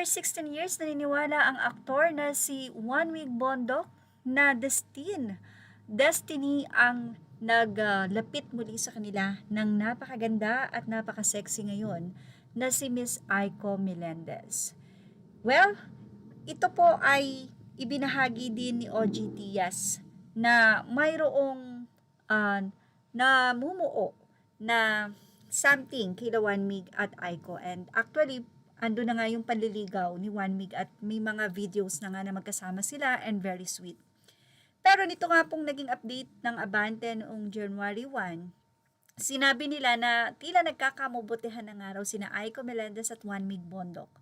After 16 years, naniniwala ang aktor na si Juan Bondok na Destiny ang naglapit muli sa kanila ng napakaganda at napaka-sexy ngayon na si Miss Aiko Melendez. Well, ito po ay ibinahagi din ni OG Diaz na mayroong namumuo na something kila Mig at Aiko. And actually, ando na nga yung panliligaw ni Mig at may mga videos na nga na magkasama sila and very sweet. Pero nito nga pong naging update ng Abante noong January 1, sinabi nila na tila nagkakamubutihan na nga raw sina Aiko Melendez at Mig Bondok.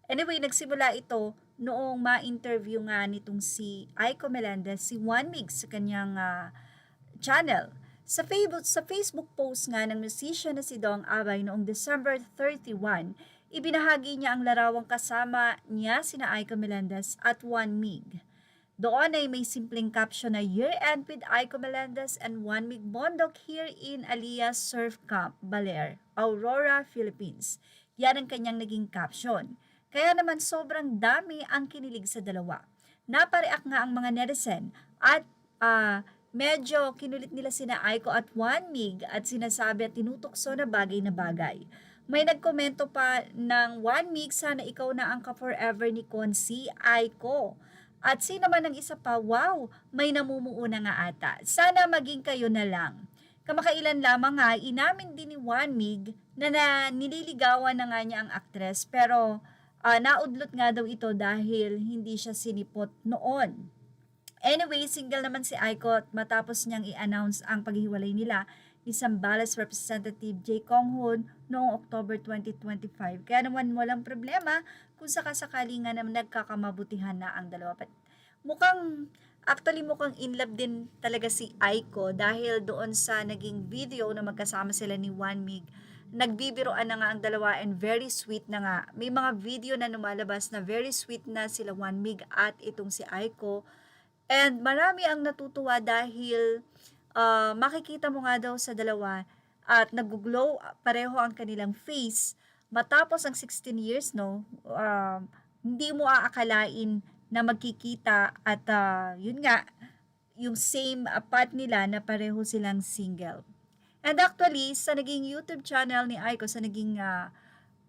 Anyway, nagsimula ito noong ma-interview nga nitong si Aiko Melendez, si Mig sa kanyang channel. Sa Facebook post nga ng musician na si Dong Abay noong December 31, ibinahagi niya ang larawang kasama niya sina Aiko Melendez at Mig. Doon ay may simpleng caption na year-end with Aiko Melendez and Mig Bondok here in Alias Surf Camp, Baler, Aurora, Philippines. Yan ang kanyang naging caption. Kaya naman sobrang dami ang kinilig sa dalawa. Napareak nga ang mga netizen at medyo kinulit nila sina Aiko at Mig at sinasabi at tinutokso na bagay. May nagkomento pa ng Mig, sana ikaw na ang ka-forever ni Konsi Aiko. At sino man ang isa pa, wow, may namumuo na nga ata. Sana maging kayo na lang. Kamakailan lamang nga, inamin din ni Mig na nililigawan na nga niya ang aktres pero naudlot nga daw ito dahil hindi siya sinipot noon. Anyway, single naman si Aiko at matapos niyang i-announce ang paghiwalay nila ni Zambales Representative Jay Kong-hoon noong October 2025. Kaya naman walang problema kung sakasakali nga naman nagkakamabutihan na ang dalawa. Mukhang in love din talaga si Aiko dahil doon sa naging video na magkasama sila ni Mig. Nagbibiroan na nga ang dalawa and very sweet na nga. May mga video na lumalabas na very sweet na sila Mig at itong si Aiko. And marami ang natutuwa dahil makikita mo nga daw sa dalawa at nag-glow pareho ang kanilang face matapos ang 16 years, no? Hindi mo aakalain na magkikita at yun nga, yung same path nila na pareho silang single. And actually, sa naging YouTube channel ni Aiko, sa naging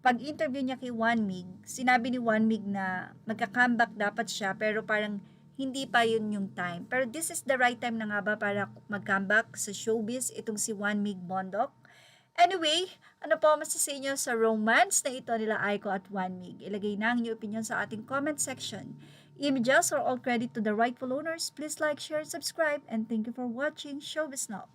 pag-interview niya kay Mig, sinabi ni Mig na magka-comeback dapat siya pero parang hindi pa yun yung time. Pero this is the right time na nga ba para mag-comeback sa showbiz itong si Mig Bondok? Anyway, ano po masasabi nyo sa romance na ito nila Aiko at Mig? Ilagay na ang inyong opinion sa ating comment section. Images are all credit to the rightful owners. Please like, share, subscribe, and thank you for watching Showbiz Now.